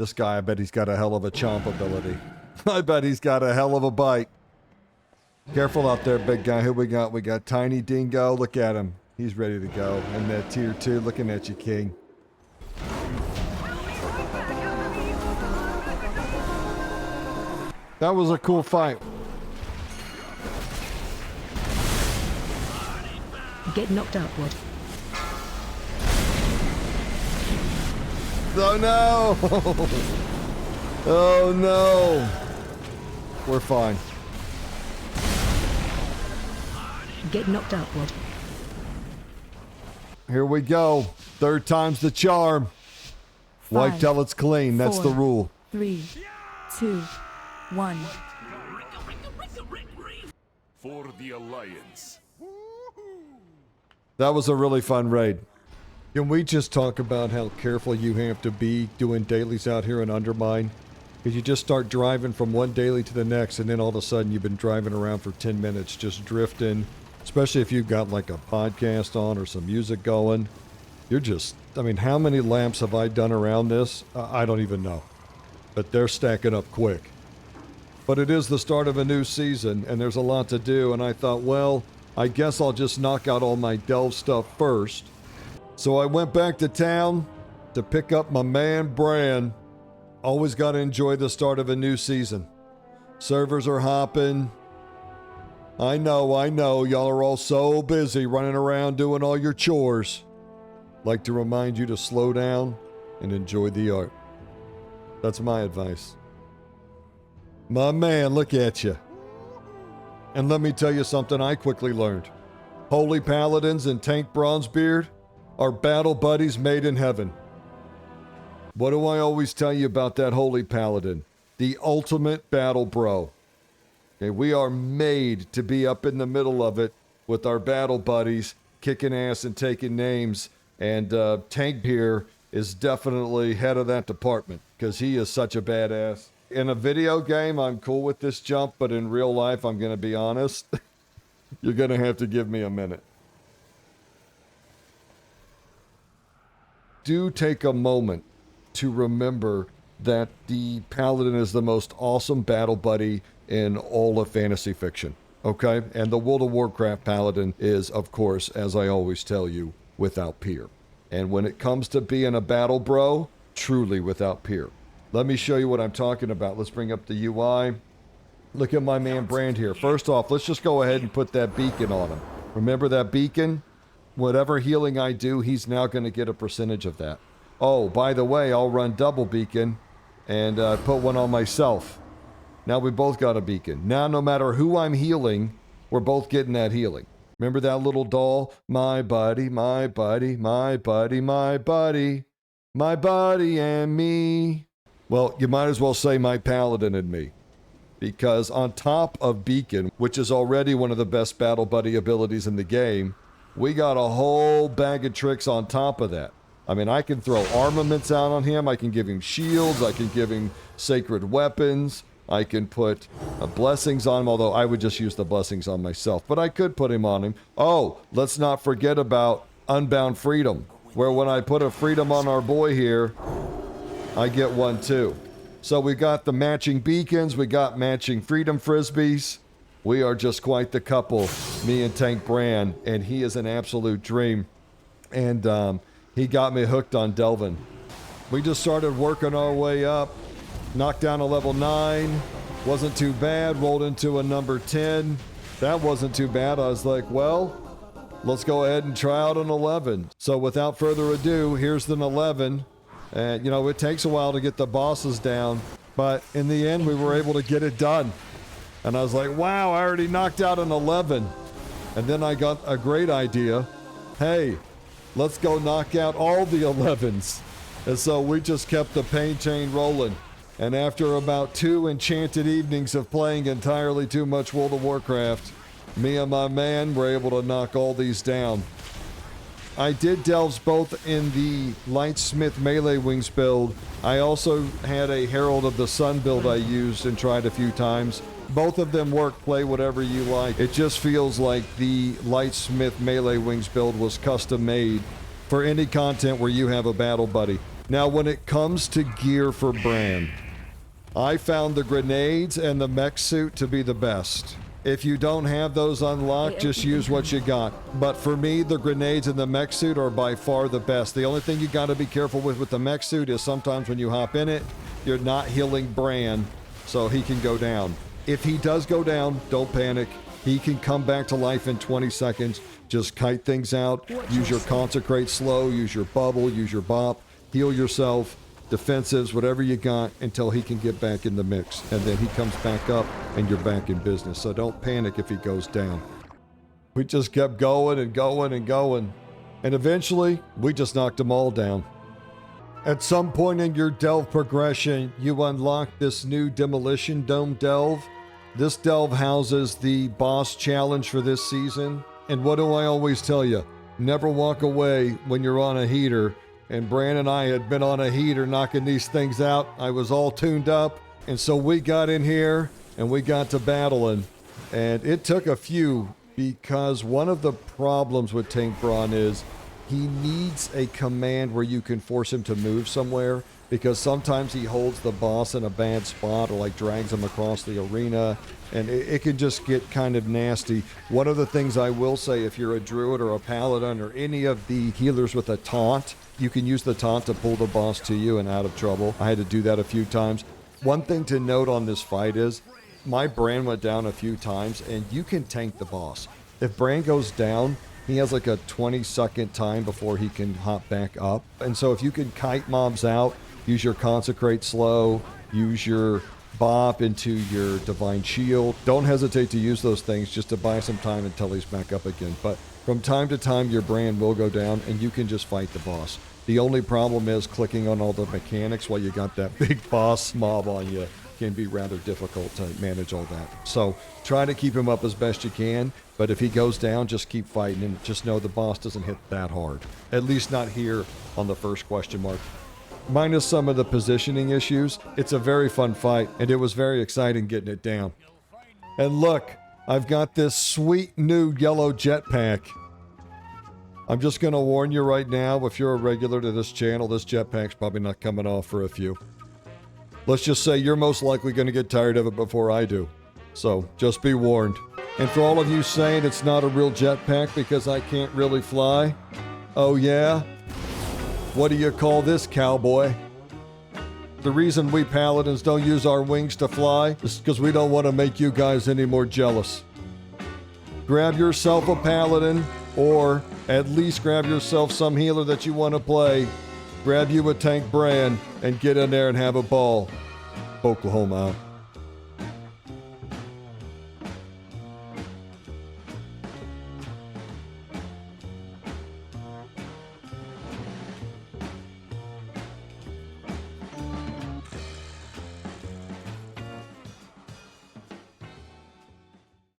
This guy, I bet he's got a hell of a chomp ability. I bet he's got a hell of a bite. Careful out there, big guy. Who we got? We got Tiny Dingo. Look at him. He's ready to go. And that tier 2, looking at you, King. That was a cool fight. Get knocked outward. Oh no! Oh no! We're fine. Get knocked outward. Here we go. Third time's the charm. Wipe till it's clean. That's the rule. 3, 2, 1. For the Alliance. That was a really fun raid. Can we just talk about how careful you have to be doing dailies out here in Undermine? Because you just start driving from one daily to the next, and then all of a sudden you've been driving around for 10 minutes just drifting. Especially if you've got like a podcast on or some music going. You're just, I mean, how many lamps have I done around this? I don't even know. But they're stacking up quick. But it is the start of a new season, and there's a lot to do, and I thought, well, I guess I'll just knock out all my delve stuff first. So I went back to town to pick up my man Brann. Always got to enjoy the start of a new season. Servers are hopping. I know, y'all are all so busy running around doing all your chores. Like to remind you to slow down and enjoy the art. That's my advice. My man, look at you. And let me tell you something I quickly learned. Holy Paladins and Tank Bronzebeard are battle buddies made in heaven. What do I always tell you about that Holy Paladin? The ultimate battle bro. Okay, we are made to be up in the middle of it with our battle buddies, kicking ass and taking names. And Tank here is definitely head of that department because he is such a badass. In a video game, I'm cool with this jump, but in real life, I'm going to be honest. You're going to have to give me a minute. Do take a moment to remember that the Paladin is the most awesome battle buddy in all of fantasy fiction, okay? And the World of Warcraft Paladin is, of course, as I always tell you, without peer. And when it comes to being a battle bro, truly without peer. Let me show you what I'm talking about. Let's bring up the UI. Look at my man Brann here. First off, let's just go ahead and put that beacon on him. Remember that beacon? Whatever healing I do, he's now going to get a percentage of that. Oh, by the way, I'll run double beacon and put one on myself. Now we both got a beacon. Now no matter who I'm healing, we're both getting that healing. Remember that little doll? My buddy, my buddy, my buddy, my buddy, my buddy and me. Well, you might as well say my Paladin and me. Because on top of Beacon, which is already one of the best battle buddy abilities in the game, we got a whole bag of tricks on top of that. I mean, I can throw armaments out on him. I can give him shields. I can give him sacred weapons. I can put blessings on him, although I would just use the blessings on myself. But I could put him on him. Oh, let's not forget about Unbound Freedom, where when I put a freedom on our boy here, I get one too. So we got the matching beacons. We got matching freedom frisbees. We are just quite the couple, me and Tank Brann, and he is an absolute dream. And he got me hooked on delving. We just started working our way up. Knocked down a level 9. Wasn't too bad. Rolled into a number 10. That wasn't too bad. I was like, well, let's go ahead and try out an 11. So without further ado, here's an 11. And, you know, it takes a while to get the bosses down. But in the end, we were able to get it done. And I was like, wow, I already knocked out an 11. And then I got a great idea. Hey, let's go knock out all the 11s. And so we just kept the pain chain rolling. And after about 2 enchanted evenings of playing entirely too much World of Warcraft, me and my man were able to knock all these down. I did delves both in the Lightsmith melee wings build. I also had a Herald of the Sun build I used and tried a few times. Both of them work, play whatever you like. It just feels like the Lightsmith melee wings build was custom made for any content where you have a battle buddy. Now, when it comes to gear for Brann, I found the grenades and the mech suit to be the best. If you don't have those unlocked, just use what you got. But for me, the grenades and the mech suit are by far the best. The only thing you got to be careful with the mech suit is sometimes when you hop in it, you're not healing Brann, so he can go down. If he does go down, don't panic. He can come back to life in 20 seconds. Just kite things out. Use your consecrate slow, use your bubble, use your bop, heal yourself, defensives, whatever you got, until he can get back in the mix. And then he comes back up and you're back in business. So don't panic if he goes down. We just kept going and going and going. And eventually, we just knocked them all down. At some point in your delve progression, you unlock this new Demolition Dome delve. This delve houses the boss challenge for this season. And what do I always tell you? Never walk away when you're on a heater. And Brann and I had been on a heater knocking these things out. I was all tuned up. And so we got in here and we got to battling. And it took a few, because one of the problems with Tank Brann is he needs a command where you can force him to move somewhere, because sometimes he holds the boss in a bad spot or like drags him across the arena, and it can just get kind of nasty. One of the things I will say, if you're a druid or a paladin or any of the healers with a taunt, you can use the taunt to pull the boss to you and out of trouble. I had to do that a few times. One thing to note on this fight is my Brann went down a few times, and you can tank the boss. If Brann goes down, he has like a 20-second time before he can hop back up. And so if you can kite mobs out, use your consecrate slow, use your bop into your divine shield. Don't hesitate to use those things just to buy some time until he's back up again. But from time to time, your Brann will go down and you can just fight the boss. The only problem is clicking on all the mechanics while you got that big boss mob on you can be rather difficult to manage all that. So try to keep him up as best you can, but if he goes down, just keep fighting and just know the boss doesn't hit that hard. At least not here on the first question mark. Minus some of the positioning issues, it's a very fun fight, and it was very exciting getting it down. And look, I've got this sweet new yellow jetpack. I'm just going to warn you right now, if you're a regular to this channel, this jetpack's probably not coming off for a few. Let's just say you're most likely going to get tired of it before I do. So, just be warned. And for all of you saying it's not a real jetpack because I can't really fly, oh yeah? What do you call this, cowboy? The reason we paladins don't use our wings to fly is because we don't want to make you guys any more jealous. Grab yourself a paladin, or at least grab yourself some healer that you want to play. Grab you a Tank Brann and get in there and have a ball. Oklahoma out.